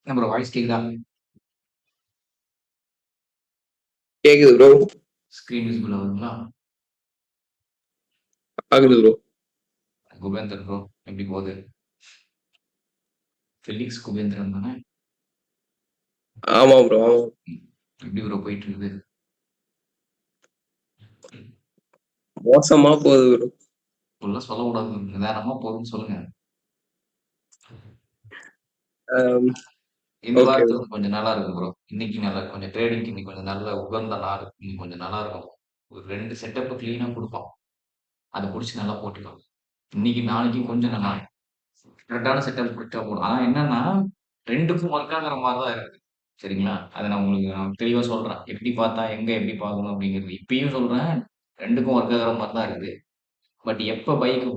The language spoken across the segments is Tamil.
என்ன ப்ரோ வாய்ஸ் கேக்குதா? கேக்குது ப்ரோ. Screen visible ஆகுதுங்களா? ஆகுது ப்ரோ. குபேந்தர் ப்ரோ எப்படி போகுது? ஃபெலிக்ஸ் குபேந்திரன் தானே? ஆமா ப்ரோ. ஆமா. எப்படி ப்ரோ போயிட்டு இருக்குது? மோசமா போகுது ப்ரோ. ஃபுல்லா சொல்லக்கூடாது, நிதானமா போகுதுன்னு சொல்லுங்க. இந்த ஓகே ப்ரோ. வாரத்துல கொஞ்சம் நல்லா இருக்கும் ப்ரோ. இன்னைக்கு நல்லா கொஞ்சம் ட்ரேடிங்க்கு இன்னைக்கு கொஞ்சம் நல்ல உகந்த நாள். இன்னைக்கு கொஞ்சம் நல்லா இருக்கும். ஒரு 2 செட்டப் கிளீனா குடுப்போம். அத புடிச்சு நல்லா போட்டுக்கலாம். இன்னைக்கு நாளைக்கு கொஞ்சம் நல்லா இருக்கும். கரெக்டான செட்டப் குடுத்தா போதும். ஆனா என்னன்னா 2க்கும் ஒர்க் ஆகுற மாரி தான் இருக்கு. சரிங்களா? அத நான் தெளிவா சொல்றேன். எப்படி பார்த்தா எங்க எப்படி பார்க்கணும் அப்படிங்கிறது. இப்பயும் சொல்றேன். 2க்கும் ஒர்க் ஆகுற மாரி தான் இருக்குது. பட் எப்ப பைக்கு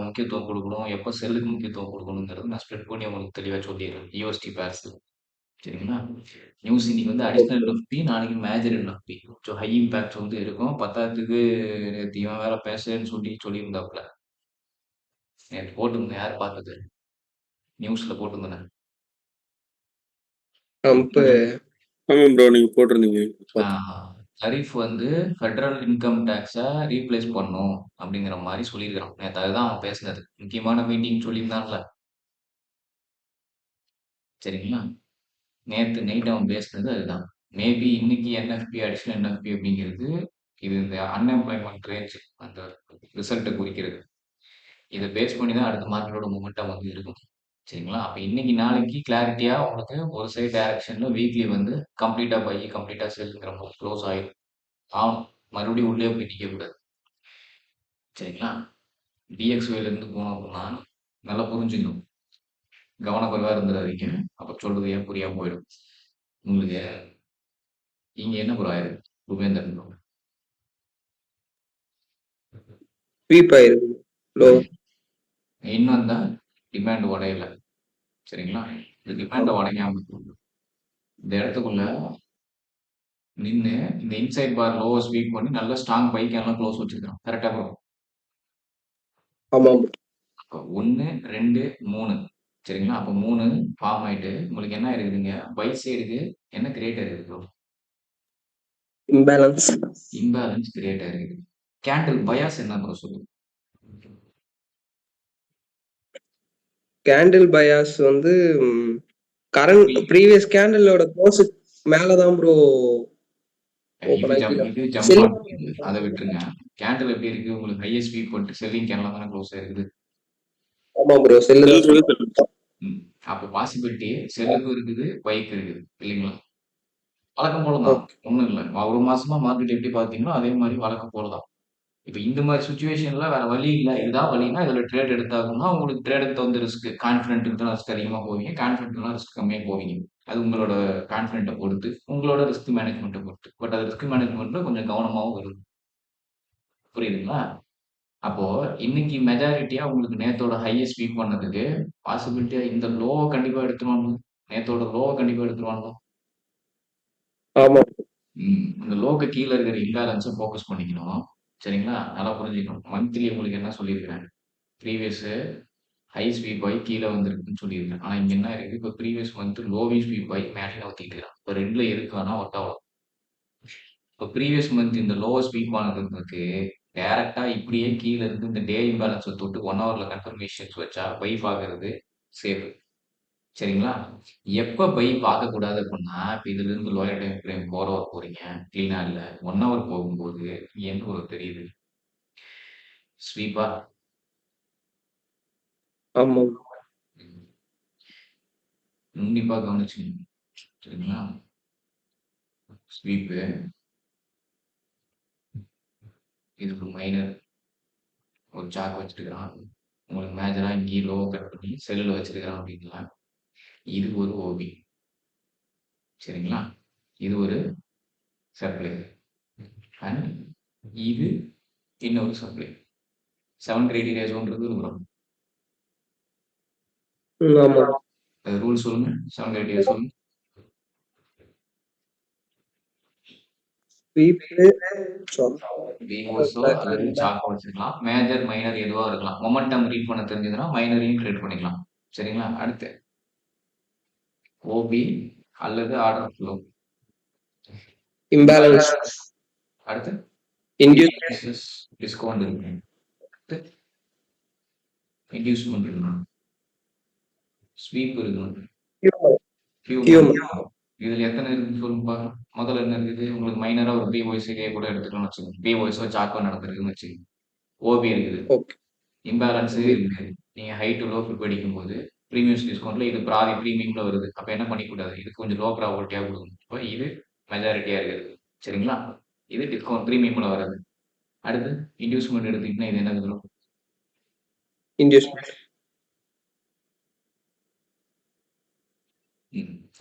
முக்கியத்துவம் குடுக்கணும், எப்ப செல்லுக்கு முக்கியத்துவம் குடுக்கணுங்கிறது நான் ஸ்ப்ளிட் பண்ணி உங்களுக்கு தெளிவா சொல்லிர்றேன். USD pairs. சரிங்களா? நியூஸ் இன்னைக்கு வந்து அடிஷனல் ஓகே. என்எஃப்பி, நாளைக்கு மேஜர் என்எஃப்பி. கொஞ்சம் ஹை இம்பாக்ட் வந்து இருக்கும். பத்தாததுக்கு நேத்து இவன் வேற பேசுறேன்னு சொல்லியிருந்தாப்புல. நேத்து போட்டிருந்தேன். யார் பார்த்தது? நியூஸ்ல போட்டிருந்தேனே. இப்ப ஆமா ப்ரோ, நீங்க போட்டிருந்தீங்க ஆ பார்த்தேன். தரிஃப் வந்து ஃபெடரல் இன்கம் டாக்ஸ ரீப்ளேஸ் பண்ணும் அப்படிங்கிற மாரி சொல்லியிருக்கான். நேத்து அதுதான் அவன் பேசினது. முக்கியமான மீட்டிங் சொல்லியிருந்தான்ல. சரிங்களா? நேத்து நைட் அவன் பேசினது அதுதான். மேபி இன்னைக்கு என்எஃப்பி, அடிஷனல் என்எஃப்பி அப்படிங்கிறது இது இந்த அன்எம்ப்ளாய்மென்ட் ரேஞ்ச் அந்த ரிசல்ட்ட குறிக்கிறது. இத பேஸ் பண்ணி தான் அடுத்த மார்க்கெட்டோட மொமெண்டம் வந்து இருக்கும். சரிங்களா? அப்ப இன்னைக்கு நாளைக்கு கிளாரிட்டியா உங்களுக்கு ஒரு சைடு டைரக்ஷன்ல வீக்லி வந்து கம்ப்ளீட்டா பை, கம்ப்ளீட்டா செல்ங்கிற மாரி க்ளோஸ் ஆயிரும். ஆகும். மறுபடியும் உள்ளே போய் நிக்கக்கூடாது. சரிங்களா? டிஎக்ஸ்ஒய்ல இருந்து போனோம் அப்படின்னா நல்லா புரிஞ்சுக்கணும். கவனக்குறைவா இருந்துடாதீங்க. அப்புறம் சொல்றது ஏன் புரியாம போயிடும். உங்களுக்கு இங்க என்ன ப்ரோ ஆயிருக்கு? குபேந்தர் ப்ரோ. ஸ்வீப் ஆயிருக்கு ப்ரோ. இன்னும் தான் டிமாண்ட் உடையல. சரிங்களா? இந்த டிமாண்ட உடைக்காம இந்த இடத்துக்குள்ள நின்னு இந்த இன்சைட் பார் லோவ ஸ்வீப் பண்ணி நல்ல ஸ்ட்ராங் பை கேன்லாம் க்ளோஸ் வச்சிருக்கான். கரெக்ட்டா ப்ரோ? ஆமா ப்ரோ. அப்ப 1, 2, 3 சரிங்களா? அப்ப 3 ஃபார்ம் ஆயிட்டு உங்களுக்கு என்ன இருக்குதுங்க? பை சைடுக்கு என்ன கிரியேட் ஆயிருக்கு ப்ரோ? இம்பேலன்ஸ். இம்பேலன்ஸ் கிரியேட் ஆயிருக்கு. கேண்டில் பயாஸ் என்ன ப்ரோ சொல்லுது? கேண்டில் பயாஸ் வந்து கரண்ட் ப்ரீவியஸ் கேண்டிலோட க்ளோஸ் மேல தான் ப்ரோ ஓபன் ஆகி இது ஜம்ப் செல். ஆகுது. அத விட்டுருங்க. கேண்டில் எப்படி இருக்கு? உங்களுக்கு ஹையஸ்ட் ஸ்வீப் பண்ணிட்டு செல்லிங் கேன்லாம் தானே க்ளோஸ் ஆயிருக்குது. ஆமா ப்ரோ, செல்லு தான் சொல்றேன். ம். அப்ப பாசிபிலிட்டி செல்லுக்கும் இருக்குது, பைக்கு இருக்குது. இல்லைங்களா? வழக்கம் போல தான். ஓகே. ஒண்ணும் இல்ல. ஒரு மாசமா மார்க்கெட் எப்படி பார்த்தீங்களோ, அதே மாரி வழக்கம் போல தான். இப்ப இந்த மாரி சிச்சுவேஷன்ல வேற வழி இல்ல. இதுதான் வழின்னா, இதுல ட்ரேட் எடுத்தாகணும்னா, உங்களுக்கு ட்ரேடுக்கு தகுந்த ரிஸ்க். கான்ஃபிடென்ட் இருந்தா ரிஸ்க் அதிகமா போவீங்க. கான்ஃபிடென்ட் இல்லனா ரிஸ்க் கம்மியா போவீங்க. அது உங்களோட கான்ஃபிடென்ட்ட பொறுத்து, உங்களோட ரிஸ்க் மேனேஜ்மென்ட்ட பொறுத்து. பட் அது ரிஸ்க் மேனேஜ்மென்ட்ல கொஞ்சம் கவனமாவும் இருக்கணும். புரியுதுங்களா? அப்போ இன்னைக்கு மெஜாரிட்டியா உங்களுக்கு நேத்தோட ஹைய ஸ்வீப் பண்ணதுக்கு பாசிபிலிட்டியா இந்த லோவ கண்டிப்பா எடுத்துருவானுங்க. நேத்தோட லோவ கண்டிப்பா எடுத்துருவானுங்க. ஆமா. இந்த லோக்கு கீழ இருக்கிற இம்பேலன்ஸ ஃபோக்கஸ் பண்ணிக்கணும். சரிங்களா? நல்லா புரிஞ்சுக்கணும். மந்த்லி உங்களுக்கு என்ன சொல்லியிருக்கிறேன். ப்ரீவியஸ் ஹை ஸ்வீப் ஆயி கீழ வந்திருக்குன்னு சொல்லியிருக்கேன். ஆனா இங்க என்ன இருக்கு? இப்ப ப்ரீவியஸ் மந்த் லோவி ஸ்வீப் ஆயி மேல நவுத்திட்டு இருக்கான். இப்ப 2ல எதுக்கு வேணா ஒர்க் ஆகலாம். இப்ப ப்ரீவியஸ் மந்த் இந்த லோவ ஸ்வீப் ஆனதுக்கு டைரக்ட்டா இப்படியே கீழ இருந்து இந்த டே இம்பேலன்ஸ தொட்டு 1 ஹவர்ல கன்ஃபர்மேஷன்ஸ் வச்சா பை பார்க்கறது சேஃப். சரிங்களா? எப்ப பை பார்க்கக்கூடாது அப்படின்னா, இப்ப இதிலிருந்து லோயர் டைம் ஃப்ரேம் 4 ஹவர் போறீங்க. கிளீனா இல்ல. 1 ஹவர் போகும்போது என்ன ஒரு தெரியுது? ஸ்வீப்பா? ஆமா. ம். உன்னிப்பா கவனிச்சுக்கணும். சரிங்களா? ஸ்வீப்பு இது ஒரு மைனர். ஒரு சாக் வச்சிருக்கிறான். உங்களுக்கு மேஜரா இங்கேயும் லோ கட் பண்ணி செல்லுல வச்சிருக்கிறான் அப்படின்னா, இது ஒரு ஓபி. சரிங்களா? இது ஒரு சப்ளை. அண்ட் இது இன்னொரு சப்ளை. 7 கிரைட்டீரியா ஜோன்றது வரும். ஆமா. ரூல் சொல்லுங்க. 7 கிரைட்டீரியா சொல்லுங்க. ஸ்வீப் விஓஸோ அல்லது சாக்கோ வச்சுக்கலாம். மேஜர், மைனர் எதுவா இருக்கலாம். மொமெண்டம் ரீட் பண்ண தெரிஞ்சதுன்னா மைனரையும் ட்ரேட் பண்ணிக்கலாம். சரிங்களா? அடுத்து ஓபி அல்லது ஆர்டர் ஃப்ளோ. இம்பேலன்ஸ் அடுத்து இன்டியூஸ் டிஸ்கவுண்ட் இருக்கு. அடுத்து இன்டியூஸ்மெண்ட் இருக்கணும், ஸ்வீப் இருக்கணும், ஹியூமன் இதுல எத்தனை இருக்குன்னு சொல்லுங்க பாக்கலாம். முதல்ல என்ன இருக்குது உங்களுக்கு மைனரா ஒரு பிஓஎஸ் கூட எடுத்துக்கணும்னு வச்சுக்கோங்க. பிஓஎஸ் சாக்கோ நடந்திருக்குன்னு வச்சுக்கோங்க. ஓபி இருக்குது, ஓகே இம்பேலன்ஸ் இருக்குது. நீங்க ஹை டு லோ ஃபிட் படிக்கும் போது ப்ரீமியம் டிஸ்கவுண்ட்ல இது பாதி ப்ரீமியம்ல வருது. அப்ப என்ன பண்ணிக்கூடாது, இது கொஞ்சம் லோ ப்ராபர்ட்டியா கொடுக்கணும். இப்போ இது மெஜாரிட்டியா இருக்குது, சரிங்களா? இது டிஸ்கவுண்ட் ப்ரீமியம்ல வராது. அடுத்து இன்டியூஸ்மெண்ட் எடுத்தீங்கன்னா இது என்ன வரும், இன்டியூஸ்மெண்ட்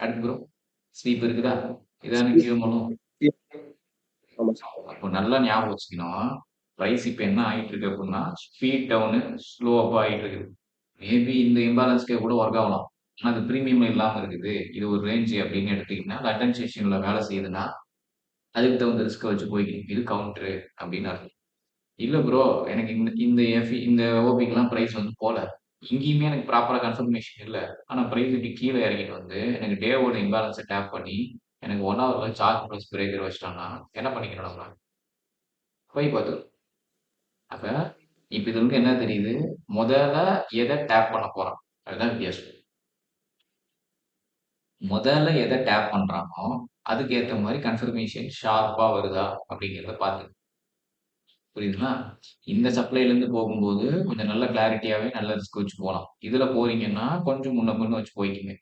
அடுத்து ப்ரோ ஸ்வீப் இருக்குதா, இதான கியூமலும். ஆமா அப்போ நல்லா ஞாபகம் வச்சுக்கணும், ப்ரைஸ் இப்போ என்ன ஆயிட்டு இருக்கு அப்படின்னா ஸ்பீட் டவுனு ஸ்லோ அப் ஆகிட்டு இருக்குது. மேபி இந்த இம்பேலன்ஸ்க்கே கூட ஒர்க் ஆகலாம். ஆனால் அது ப்ரீமியம் இல்லாமல் இருக்குது. இது ஒரு ரேஞ்சு அப்படின்னு எடுத்தீங்கன்னா லண்டன் செஷனில் வேலை செய்யுதுன்னா அதுக்கு தகுந்த ரிஸ்க்கை வச்சு போய்க்கணும். இது கவுண்டரு அப்படின்னு அர்த்தம். இல்லை ப்ரோ எனக்கு இந்த எஃபி இந்த ஓபிக்கெல்லாம் ப்ரைஸ் வந்து போல, இங்கேயுமே எனக்கு ப்ராப்பராக கன்ஃபர்மேஷன் இல்லை, ஆனால் ப்ரைஸ் இப்படி கீழே இறங்கிட்டு வந்து எனக்கு டேவோட இம்பேலன்ஸை டேப் பண்ணி எனக்கு 1 ஹவரில் சார்ஜ் ப்ளஸ் பிரேக்கர் வச்சிட்டாங்கன்னா என்ன பண்ணிக்கணும் நம்ம போய் பார்த்து. அப்போ இப்போ இது வந்து என்ன தெரியுது, முதல்ல எதை டேப் பண்ண போகிறான் அதுதான் வித்தியாசம். முதல்ல எதை டேப் பண்ணுறானோ அதுக்கு ஏற்ற மாதிரி கன்ஃபர்மேஷன் ஷார்ப்பாக வருதா அப்படிங்கிறத பார்த்து. புரியுதுங்களா? இந்த சப்ளைலேருந்து போகும்போது கொஞ்சம் நல்ல கிளாரிட்டியாகவே நல்ல ரிஸ்க் வச்சு போகலாம். இதில் போறீங்கன்னா கொஞ்சம் முன்ன பின்ன வச்சு போய்க்கிங்க.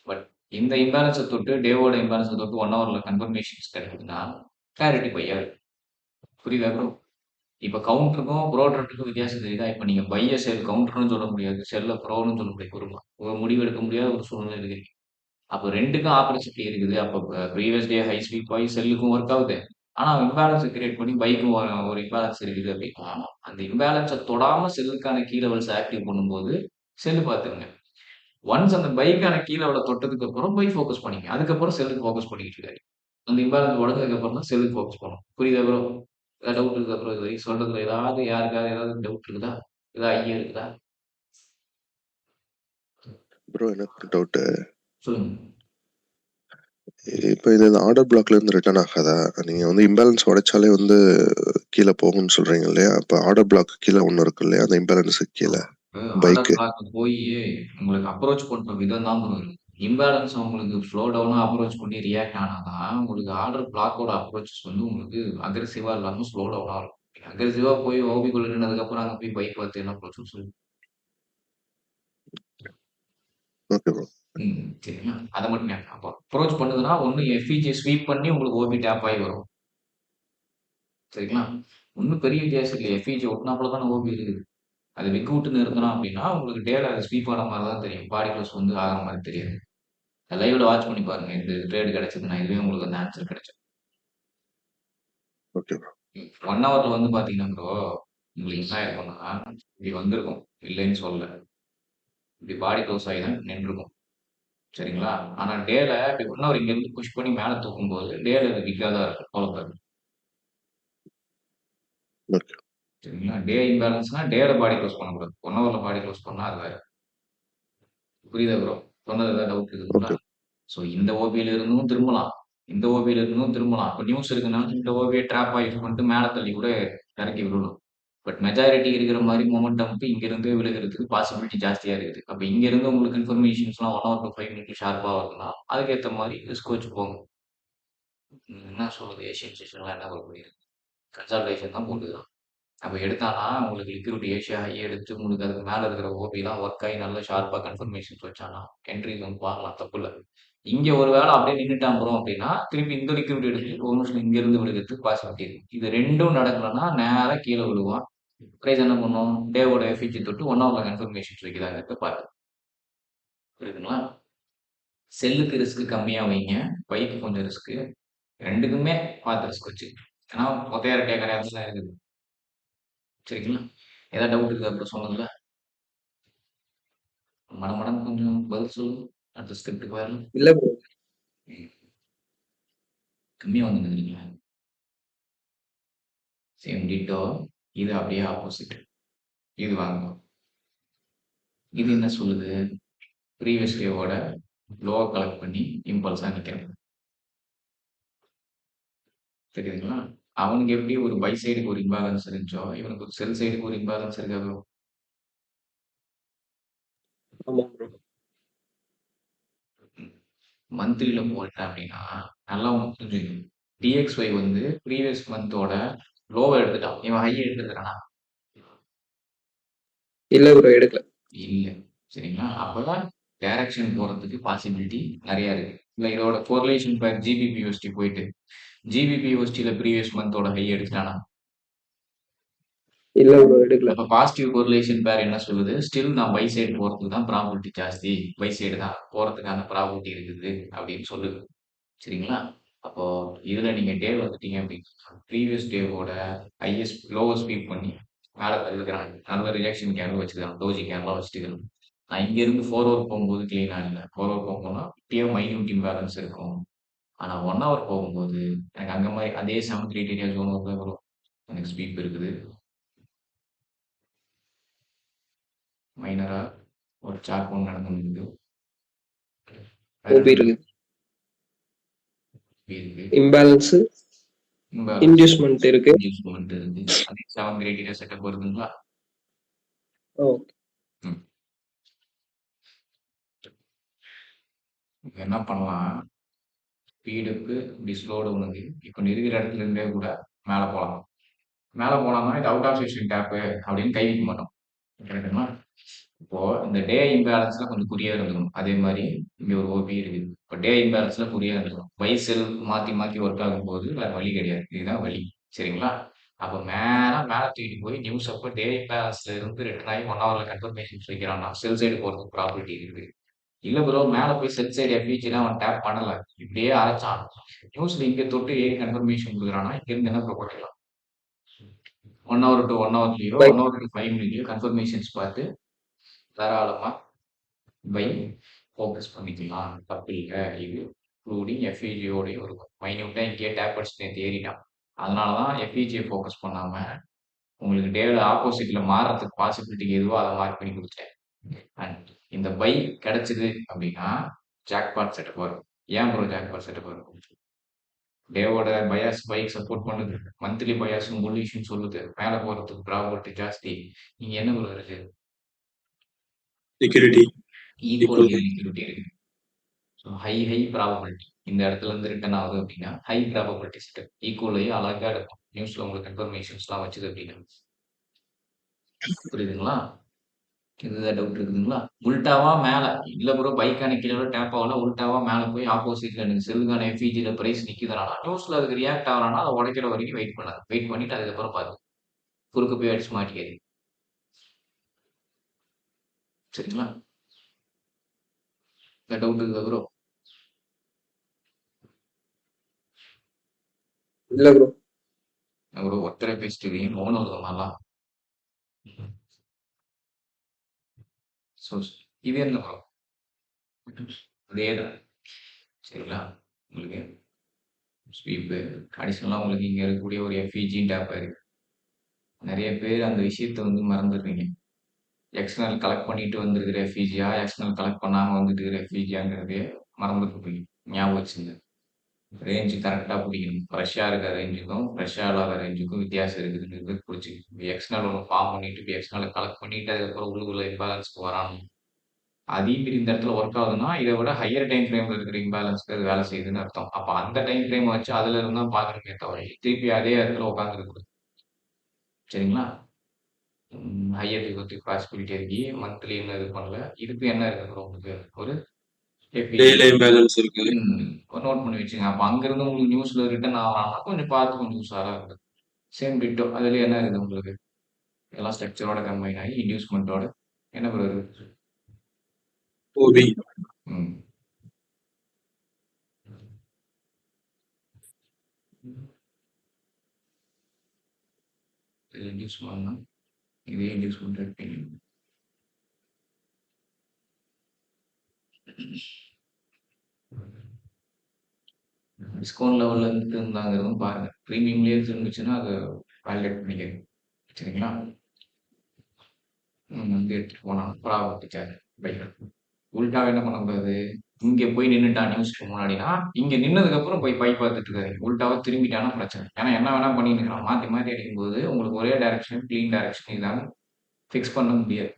பட் இந்த இம்பேலன்ஸை தொட்டு டேவோட இம்பேலன்ஸை தொட்டு 1 ஹவரில் கன்ஃபர்மேஷன்ஸ் கிடைக்குதுன்னா கிளாரிட்டி பையா. புரியுதா ப்ரோ? இப்போ கவுண்டருக்கும் ப்ரோ ட்ரெண்டுக்கும் வித்தியாசம் தெரியுதா? இப்போ நீங்கள் பைய செல் கவுண்டர்னு சொல்ல முடியாது, செல்ல ப்ரோன்னு சொல்ல முடியாது. ஒரு முடிவு எடுக்க முடியாத ஒரு சூழ்நிலை இருக்கு. அப்போ ரெண்டுக்கும் ஆப்பர்ச்சுனிட்டி இருக்குது. அப்போ ப்ரீவியஸ் டே ஹை ஸ்வீப் ஆகி செல்லுக்கும் ஒர்க் ஆகுது, ஆனால் இம்பேலன்ஸ் கிரியேட் பண்ணி பைக்கும் ஒரு இம்பேலன்ஸ் இருக்குது அப்படின்னா அந்த இம்பேலன்ஸை தொடாம செல்லுக்கான கீ லெவல்ஸ் ஆக்டிவ் பண்ணும்போது செல்லு பார்த்துருங்க. ஒன்ஸ் அந்த பைக்கான கீ லெவலை தொட்டதுக்கு அப்புறம் பை ஃபோக்கஸ் பண்ணிங்க, அதுக்கப்புறம் செல்லுக்கு ஃபோக்கஸ் பண்ணிக்கிட்டு இருக்காரு. அந்த இம்பேலன்ஸ் உடஞ்சதுக்கு அப்புறம் தான் செல்லுக்கு ஃபோக்கஸ் பண்ணும். புரியுதா ப்ரோ? ஏதாவது டவுட் இருக்கா ப்ரோ? இது வரைக்கும் சொல்றதுல ஏதாவது யாருக்காவது ஏதாவது டவுட் இருக்குதா, ஏதாவது ஐயா இருக்குதா? ப்ரோ எனக்கு டவுட்டு, சொல்லுங்க. இப்போ இது ஆர்டர் பிளாக்ல இருந்து ரிட்டர்ன் ஆகாதா? நீங்க வந்து இம்பேலன்ஸ் உடைச்சாலே வந்து கீழே போகும்னு சொல்றீங்க இல்லையா? அப்போ ஆர்டர் பிளாக் கீழே ஒன்று இருக்கு இல்லையா, அந்த இம்பேலன்ஸுக்கு கீழே ஆர்டர் பைக்கு. பிளாக் போய் உங்களுக்கு அப்ரோச் பண்ற விதம் தான் ப்ரோ இருக்கு. இம்பேலன்ஸ் உங்களுக்கு ஸ்லோ டவுனா அப்ரோச் பண்ணி ரியாக்ட் ஆனாதான் உங்களுக்கு ஆர்டர் பிளாக்கோட அப்ரோச்சஸ் வந்து உங்களுக்கு அக்ரெசிவா இல்லாம ஸ்லோ டவுனா இருக்கும். அக்ரெசிவா போய் ஓபிக்குள்ள நின்னதுக்கு அப்புறம் அங்க போய் பைக் பார்த்து என்ன ப்ரோச்சஸ் சொல்லுங்க. Okay bro. சரிங்களா? அதை மட்டும் ஞாபகம். அப்போ அப்ரோச் பண்ணுதுன்னா ஒன்னு எஃபிஜி ஸ்வீப் பண்ணி உங்களுக்கு ஓபி டேப் ஆகி வரும். சரிங்களா? ஒன்றும் பெரிய வித்தியாசம் இல்லை. எஃபிஜி ஒட்டினாப்புல தானே ஓபி இருக்குது. அது விக்கு விட்டு நிறுத்தினா அப்படின்னா உங்களுக்கு டேல அது ஸ்வீப் ஆன மாதிரி தான் தெரியும். பாடி க்ளோஸ் வந்து ஆகிற மாதிரி தெரியாது. லைவ்ல வாட்ச் பண்ணி பாருங்க. இந்த ட்ரேட் கிடைச்சதுன்னா இதுவே உங்களுக்கு அந்த ஆன்சர் கிடைச்சது. Okay bro. 1 ஹவர்ல வந்து பாத்தீங்கன்னா ப்ரோ உங்களுக்கு என்ன இருக்கும்னா இப்படி வந்திருக்கும், இல்லைன்னு சொல்லல, இப்படி பாடி க்ளோஸ் ஆகி தான் நின்றுருக்கும். சரிங்களா? ஆனா டேல இப்படி 1 ஹவர் இங்க இருந்து புஷ் பண்ணி மேல தூக்கும் போது டேல அது விக்கா தான் இருக்கு, போலக்காது. ஓகே. சரிங்களா? டே இம்பேலன்ஸ்னா டேல பாடி க்ளோஸ் பண்ணக்கூடாது, 1 ஹவர்ல பாடி க்ளோஸ் பண்ணா அது வேற. புரியுதா ப்ரோ? சொன்னது ஏதாவது டவுட் இருக்குங்களா? ஓகே. ஸோ இந்த ஓபியில இருந்தும் திரும்பலாம், இந்த ஓபியில இருந்தும் திரும்பலாம். இப்போ நியூஸ் இருக்குன்னா இந்த ஓபியை ட்ராப் ஆகி பண்ணிட்டு மேலே தள்ளி கூட இறக்கி விடணும். பட் மெஜாரிட்டி இருக்கிற மாதிரி மொமெண்டம்க்கு இங்க இருந்து விழுகிறதுக்கு பாசிபிலிட்டி ஜாஸ்தியா இருக்குது. அப்போ இங்க இருந்து உங்களுக்கு இன்ஃபர்மேஷன்ஸ்லாம் 1 ஹவர் டு 5 மினிட் ஷார்ப்பா வருதுன்னா அதுக்கேற்ற மாதிரி ரிஸ்க் வச்சு போங்க. என்ன சொல்றது, ஏஷியன் செஷன்லாம் என்ன பண்ண முடியாது, கன்சல்டேஷன் தான் போட்டுக்கலாம். அப்போ எடுத்தானா உங்களுக்கு லிக்விடிட்டி ஏஷியா ஹை எடுத்து உங்களுக்கு அதுக்கு மேலே இருக்கிற ஓபிலாம் ஒர்க் ஆகி நல்ல ஷார்ப்பாக கன்ஃபர்மேஷன்ஸ் வச்சானா என்ட்ரி வந்து பார்க்கலாம், தப்பு இல்லை. இங்கே ஒரு வேளை அப்படியே நின்றுட்டான் போகிறோம் அப்படின்னா திருப்பி இந்த லிக்விடிட்டி எடுத்து ஒரு நிமிஷம் இங்கேருந்து விழுகிறதுக்கு பாசிபிலிட்டி இருக்கு. இது ரெண்டும் நடக்கலன்னா நேராக கீழே விழுவான். ப்ரைஸ் என்ன பண்ணும், டேவோட எஃபிஜி தொட்டு 1 ஹவர்ல கன்ஃபர்மேஷன்ஸ் வைக்கிறாங்க பாருங்க. புரியுதுங்களா? செல்லுக்கு ரிஸ்க் கம்மியாக வைங்க, பைக்கு கொஞ்சம் ரிஸ்க்கு, ரெண்டுக்குமே பார்த்து ரிஸ்க் வச்சு. ஏன்னா ஒத்தையார டேக்கரே தான் இருக்குது. சரிங்களா? ஏதாவது டவுட் இருக்குது அப்புறம் சொன்னதுல மடமடன்னு கொஞ்சம் பதில் சொல்லுங்க. அடுத்த ஸ்கிரிப்டுக்கு வரலாம். இல்ல ப்ரோ. கம்மியாக வந்துருக்கீங்களா? Same ditto. இது அப்படியே ஆப்போசிட். இது வாங்க, இது என்ன சொல்லுது, ப்ரீவியஸ் டேவோட லோவ கலெக்ட் பண்ணி இம்பல்ஸா நிக்கிறான். தெரியுதுங்களா? அவனுக்கு எப்படி ஒரு பை சைடுக்கு ஒரு இம்பேலன்ஸ் இருந்துச்சோ, இவனுக்கு ஒரு செல் சைடுக்கு ஒரு இம்பேலன்ஸ் இருக்கா ப்ரோ? ஆமா ப்ரோ. மந்த்லில போட்டேன் அப்படின்னா, நல்லா உனக்கு புரிஞ்சுக்கணும். DXY வந்து ப்ரீவியஸ் மந்தோட லோவ எடுத்துட்டான். இவன் ஹை எடுத்துக்கிறானா? இல்ல ப்ரோ, எடுக்கல. இல்ல. சரிங்களா? அப்பதான் டைரக்ஷன் போறதுக்கு பாசிபிலிட்டி நெறைய இருக்கு. இல்ல இதோட கோரிலேஷன் பேர் GBP/USD போயிட்டு, GBP/USDல ப்ரீவியஸ் மந்தோட ஹை எடுத்துட்டானா? இல்ல ப்ரோ, எடுக்கல. அப்ப பாசிட்டிவ் கோரிலேஷன் பேர் என்ன சொல்லுது? ஸ்டில் நான் பை சைடு போறதுக்கு தான் ப்ராபபிலிட்டி ஜாஸ்தி. பை சைடு தான் போறதுக்கான ப்ராபபிலிட்டி இருக்குது அப்படின்னு சொல்லுது. சரிங்களா? அப்போ இதுல நீங்க டே வந்துட்டீங்க அப்படின்னா, ப்ரீவியஸ் டேவோட ஹையஸ்ட் லோவஸ்ட் ஸ்வீப் பண்ணி மேல தள்ளுகிறாங்க. நல்ல ரிஜெக்ஷன் கேண்டில் வச்சுக்கிறாங்க. டோஜி கேண்டிலா வச்சுட்டுருக்காங்க. நான் இங்க இருந்து 4 ஹவர் போகும்போது கிளீனா இல்ல. 4 ஹவர் போகும்போதுனா இப்பயும் மைன்யூட் இம்பேலன்ஸ் இருக்கும். ஆனா 1 ஹவர் போகும்போது எனக்கு அங்க மாதிரி அதே 7 கிரைட்டீரியா ஜோன் வரும். எனக்கு ஸ்வீப் இருக்குது. மைனரா ஒரு சார்ட் ஒன்று நடந்துருக்கு. ஓபி இருக்கு. இருக்கு. இம்பேலன்ஸ், இன்டியூஸ்மென்ட் இருக்கு. இன்டியூஸ்மென்ட் இருக்கு. அதே 7 கிரைட்டீரியா செட்டப் வருதுங்களா? ஓகே. ம். என்ன பண்ணலாம்? ஸ்பீடுக்கு இப்படி ஸ்லோ டவுனுக்கு இப்போ இருக்கிற இடத்துல இருந்தே கூட மேலே போகலாம். மேலே போனோம்னா இது அவுட் ஆஃப் செஷன் டேப்பு அப்படின்னு கை வைக்க மாட்டோம். கரெக்டுங்களா? இப்போ இந்த டே இம்பேலன்ஸ்ல கொஞ்சம் குறியா இருந்துக்கணும். அதே மாதிரி இங்க ஒரு ஓபி இருக்குது. இப்போ டே இம்பேலன்ஸ்ல குறியா இருந்துக்கணும். பை செல் மாத்தி மாத்தி ஒர்க் ஆகும்போது வேற வழி கிடையாது. இதுதான் வழி. சரிங்களா? அப்போ மேல தூக்கிட்டு போய் நியூஸ் அப்போ டே இம்பேலன்ஸ்ல இருந்து ரிட்டர்ன் ஆகி 1 ஹவர்ல கன்ஃபர்மேஷன் வைக்கிறான்னா செல் சைடு போறதுக்கு ப்ராபிலிட்டி இருக்குது. இல்ல ப்ரோ மேல போய் செல் சைடு எஃப்இஜிலாம் அவன் டேப் பண்ணல. இப்படியே அரைச்சான். நியூஸ்ல இங்க தொட்டு ஏறி கன்ஃபர்மேஷன் கொடுக்குறான்னா இங்க இருந்து என்ன ப்ரோ போட்டுக்கலாம்? 1 ஹவர் டு 1 ஹவர்லயோ பை 1 ஹவர் டு 5 மினிட்லயோ கன்ஃபர்மேஷன்ஸ் பார்த்து தாராளமா பை ஃபோக்கஸ் பண்ணிக்கலாம். தப்பு இல்ல. இது இன்க்ளூடிங் எஃப்இஜியோடய ஒரு மைன்யூட்டா இங்கேயே டேப் அடிச்சு நேத்து ஏறிட்டான். அதனாலதான் எஃப்இஜியை ஃபோக்கஸ் பண்ணாம உங்களுக்கு டேல ஆப்போசிட்ல மாறதுக்கு பாசிபிலிட்டிக்கு எதுவோ அதை மார்க் பண்ணி கொடுத்துட்டேன். அண்ட் இந்த பை கிடைச்சது அப்படின்னா ஜாக்பாட் செட்டப் வரும். ஏன் ப்ரோ ஜாக்பாட் செட்டப் வரும்? டேவோட பயாஸ் பைக் சப்போர்ட் பண்ணுது. மந்த்லி பயாஸும் புல்லிஷும் சொல்லுது. மேல போறதுக்கு ப்ராபபிலிட்டி ஜாஸ்தி. நீங்க என்ன ப்ரோ இருக்கு? செக்யூரிட்டி ஈக்குவல் லிக்விடிட்டி இருக்கு. ஸோ ஹை ப்ராபபிலிட்டி இந்த இடத்துல இருந்து ரிட்டர்ன் ஆகுது அப்படின்னா ஹை ப்ராபபிலிட்டி செட்டப் ஈக்குவலையும் அழகா இருக்கும். நியூஸ்ல உங்களுக்கு கன்ஃபர்மேஷன்ஸ்லாம் வச்சுது அப்படின்னா புரியுதுங்களா? இதுதான் டவுட் இருக்குதுங்களா? உல்டாவா மேல இல்ல ப்ரோ பைக்கான கீழே டேப் ஆகல உல்டாவா மேல போய் ஆப்போசிட்ல எனக்கு செல்லுக்கான எஃப்இஜில பிரைஸ் நிக்குதுனால நியூஸ்ல அதுக்கு ரியாக்ட் ஆகலாம்னா அதை உடைக்கிற வரைக்கும் வெயிட் பண்ணாது. வெயிட் பண்ணிட்டு அதுக்கப்புறம் பாரு குறுக்கு போய் அடிச்சு மாட்டிக்காது. சரிங்களா? இந்த டவுட் இருக்குதா ப்ரோ? இல்ல ப்ரோ. ஒரு ஒத்தரை பேசிட்டு இருக்கீங்க மௌனம் நல்லா. ஸோ இது என்ன ப்ரோ? அதேதான். சரிங்களா? உங்களுக்கு ஸ்வீப்பு அடிஷ்னலாக உங்களுக்கு இங்கே இருக்கக்கூடிய ஒரு எஃப்இஜி டேப் இருக்கு. நிறைய பேர் அந்த விஷயத்த வந்து மறந்துடுறீங்க. எக்ஸ்டர்னல் கலெக்ட் பண்ணிட்டு வந்திருக்கிற எஃப்இஜியா எக்ஸ்டர்னல் கலெக்ட் பண்ணாமல் வந்துட்டு இருக்கிற எஃப்இஜியாங்கிறதே மறந்துட்டு ஞாபகம் வச்சுங்க. ரேஞ்சு கரெக்டாக பிடிக்கணும். ஃப்ரெஷ்ஷாக இருக்கிற ரேஞ்சுக்கும் ஃப்ரெஷ்ஷாக இல்லாத ரேஞ்சுக்கும் வித்தியாசம் இருக்குதுங்கிறது பிடிச்சிக்கணும். இப்போ எக்ஸ்டர்னல் ஒன்று ஃபார்ம் பண்ணிட்டு இப்போ எக்ஸ்டர்னல் கலெக்ட் பண்ணிட்டு அதுக்கப்புறம் உள்ளுக்குள்ள இம்பேலன்ஸ்க்கு வரானும். அதே மீறி இந்த இடத்துல ஒர்க் ஆகுதுன்னா இதை விட ஹையர் டைம் ஃப்ரேம்ல இருக்கிற இம்பேலன்ஸ்க்கு அது வேலை செய்யுதுன்னு அர்த்தம். அப்போ அந்த டைம் ஃப்ரேம் வச்சு அதுல இருந்தா பார்க்கணுமே தவிர திருப்பி அதே இடத்துல உட்காந்துருக்கு. சரிங்களா? ஹையர் இருக்கிறதுக்கு பாசிபிலிட்டி இருக்கு. மந்த்லி இன்னும் இது பண்ணல. இதுக்கு என்ன இருக்கு உங்களுக்கு ஒரு டேல இம்பேலன்ஸ் இருக்கு. நோட் பண்ணி வச்சுங்க. அப்போ அங்கிருந்து உங்களுக்கு நியூஸ்ல ரிட்டர்ன் ஆகலாம்னா கொஞ்சம் பார்த்து கொஞ்சம் உஷாரா இருக்கு. சேம் டிட்டோ அதுல என்ன இருக்குது உங்களுக்கு? எல்லாம் ஸ்ட்ரக்சரோட கம்பைன் ஆகி இன்டியூஸ்மெண்ட்டோட என்ன ப்ரோ இருக்கு? ஓபி ம் இது இன்டியூஸ் பண்ணணும். இதே இன்டியூஸ் பண்ணிட்டு டிஸ்கவுண்ட் லெவல்ல இருந்து இருந்தாங்கிறதும் பாருங்க. ப்ரீமியம்லேயே இருந்துச்சுன்னா அதை வேலிடேட் பண்ணிக்கங்க. சரிங்களா? வந்து எடுத்துட்டு போனா ப்ராபர்ட்டி சார்ஜ் பைக் உள்டாக என்ன பண்ணக்கூடாது? இங்க போய் நின்னுட்டான் நியூஸ்க்கு முன்னாடினா, இங்க நின்னதுக்கப்புறம் போய் பை பார்த்துட்டு இருக்காதீங்க. உல்டாவா திரும்பிட்டானா பிரச்சனை. ஏன்னா என்ன வேணா பண்ணிட்டு இருக்கலாம். மாத்தி மாத்தி அடிக்கும்போது உங்களுக்கு ஒரே டைரக்ஷன், கிளீன் டைரக்ஷன் இதால ஃபிக்ஸ் பண்ண முடியாது.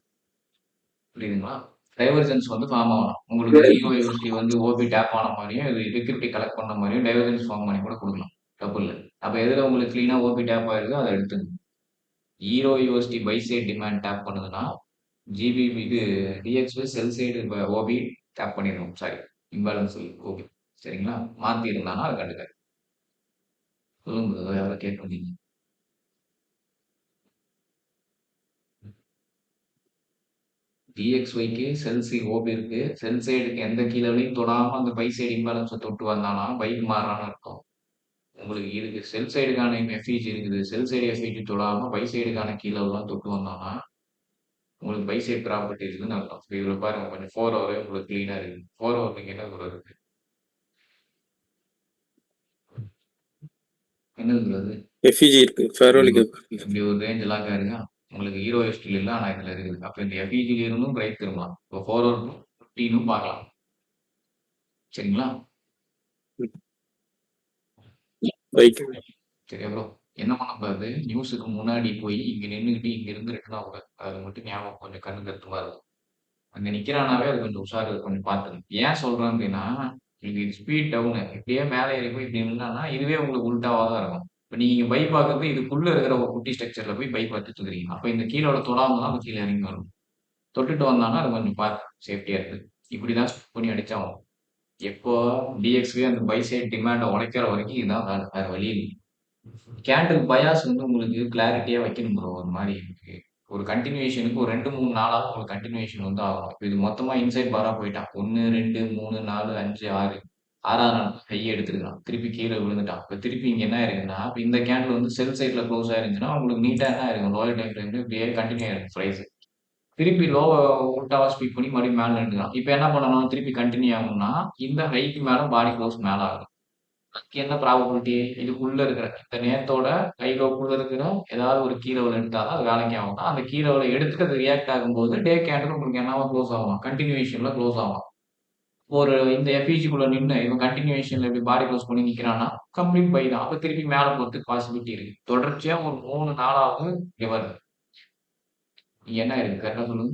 புரியுதுங்களா? டைவர்ஜென்ஸ் வந்து ஃபார்ம் ஆகலாம். உங்களுக்கு ஈஓயூசி வந்து ஓபி டேப் ஆன மாரியும், இது லிக்விடிட்டி கலெக்ட் பண்ண மாரியும் டைவர்ஜென்ஸ் ஃபார்ம் பண்ணி கூட குடுக்கலாம். தப்பு இல்ல. அப்ப எதுல உங்களுக்கு கிளீனா ஓபி டேப் ஆயிருக்கோ அத எடுத்துங்க. E O U S D buy side demand tap பண்ணுதுன்னா, ஜிபிபி இது DXY sell side OB tap பண்ணிரும். Sorry imbalance OB. சரிங்களா? மாத்தி இருந்தானா அத கண்டுக்காதீங்க. சொல்லுங்க brother. யாரோ கேட்டிருந்தீங்க. டிஎக்ஸ்ஒய்க்கு செல் சி ஓபி இருக்கு. செல் சைடுக்கு எந்த கீழவரையும் தொடாம அந்த பை சைடு இம்பேலன்ஸ தொட்டு வந்தானா பைக் மாறுறான்னு அர்த்தம். உங்களுக்கு இதுக்கு செல் சைடுக்கான எஃப்இஜி இருக்குது. செல் சைடு எஃப்இஜி தொடாம பை சைடுக்கான கீழவெல்லாம் தொட்டு வந்தானா உங்களுக்கு பை சைடு ப்ராப்பர்ட்டி இருக்குன்னு அர்த்தம். இப்ப இதுல பாருங்க கொஞ்சம் 4 ஹவர் உங்களுக்கு கிளீனா இருக்கு. 4 ஹவர் நீங்க என்ன bro இருக்கு? என்னது bro அது? எஃப்இஜி இருக்கு. ஃபேரோலிக் இப்படி ஒரு ரேஞ்ச் லாக் ஆயிருங்க. உங்களுக்கு ஹீரோ எஸ்டில் இல்ல ஆனா இதுல இருக்குது. அப்ப இந்த எஃப்இஜில இருந்தும் பிரைட் திரும்பலாம். இப்போ 4 ஹவர் 15ம் பார்க்கலாம். சரிங்களா? பைக் சரியா ப்ரோ? என்ன பண்ணக்கூடாது, நியூஸுக்கு முன்னாடி போய் இங்க நின்னுகிட்டு இங்க இருந்து ரிட்டர்ன் ஆகக்கூடாது. அது மட்டும் ஞாபகம் கொஞ்சம் கண்ணு கருத்துமா இருக்கும். அங்க நிக்கிறானாவே அது கொஞ்சம் உஷாரு கொஞ்சம் பார்த்துக்கணும். ஏன் சொல்றேன் அப்படின்னா, இது ஸ்பீட் டவுனு. இப்படியே மேலே ஏறி போய் இப்படி நின்னான்னா, இதுவே உங்களுக்கு உல்டாவா தான் இருக்கும். இப்ப நீங்க பை பார்க்கறது இதுக்குள்ள இருக்கிற ஒரு குட்டி ஸ்ட்ரக்சர்ல போய் பை பார்த்துட்டு இருக்கிறீங்க. அப்ப இந்த கீழோட தொடாம தான் கீழே இறங்கி வரும். தொட்டுட்டு வந்தான்னா அது கொஞ்சம் பார்த்து சேஃப்டியா இருக்கு. இப்படிதான் ஸ்பிட் பண்ணி அடிச்சாகும். எப்போ டிஎக்ஸ்வே அந்த பை சைட் டிமாண்ட உடைக்கிற வரைக்கும் இதுதான் வேலை. வேற வழி இல்லை. கேண்டில் பயாஸ் வந்து உங்களுக்கு கிளாரிட்டியா வைக்கணும் ப்ரோ. ஒரு மாதிரி இருக்கு. ஒரு கண்டினியூஷனுக்கு ஒரு 2, 3 நாளாவது உங்களுக்கு கண்டினியூஷன் வந்து ஆகும். இப்ப இது மொத்தமா இன்சைட் பாரா போயிட்டான். 1, 2, 3, 4, 5, 6 6வது நாள் கையை எடுத்துருக்கான். திருப்பி கீழே விழுந்துட்டான். இப்ப திருப்பி இங்க என்ன ஆயிருக்குன்னா, இப்ப இந்த கேண்டில் வந்து செல் சைட்ல க்ளோஸ் ஆயிருந்துச்சுன்னா உங்களுக்கு நீட்டா என்ன ஆயிருக்கும், லோயர் டைம் ஃப்ரேம்ல இப்படியே கண்டினியூ ஆயிருக்கும் பிரைஸ். திருப்பி லோ உல்டாவா ஸ்பீட் பண்ணி மறுபடியும் மேல நின்றுக்கலாம். இப்ப என்ன பண்ணணும், திருப்பி கண்டினியூ ஆகணும்னா இந்த ஹைக்கு மேல பாடி க்ளோஸ் மேல ஆகும். அதுக்கு என்ன ப்ராபபிலிட்டி, இதுக்குள்ள இருக்கிற இந்த நேரத்தோட கைலோக்குள்ள இருக்கிற ஏதாவது ஒரு கீழவளை எடுத்தாதான் அது வேலைக்கு ஆகும். அந்த கீழவளை எடுத்துட்டு அது ரியாக்ட் ஆகும்போது டே கேண்டல் உங்களுக்கு என்னவா க்ளோஸ் ஆகும், கண்டினியூஷன்ல க்ளோஸ் ஆகும். ஒரு இந்த எஃப்இஜிக்குள்ள நின்று இவன் கண்டினியூஷன்ல இப்படி பாடி க்ளோஸ் பண்ணி நிக்கிறான்னா கம்ப்ளீட் பை தான். அப்ப திருப்பி மேல போறதுக்கு பாசிபிலிட்டி இருக்கு. தொடர்ச்சியா ஒரு 3 நாளாவது இங்க வருது. இங்க என்ன இருக்கு கரெக்டா சொல்லுங்க.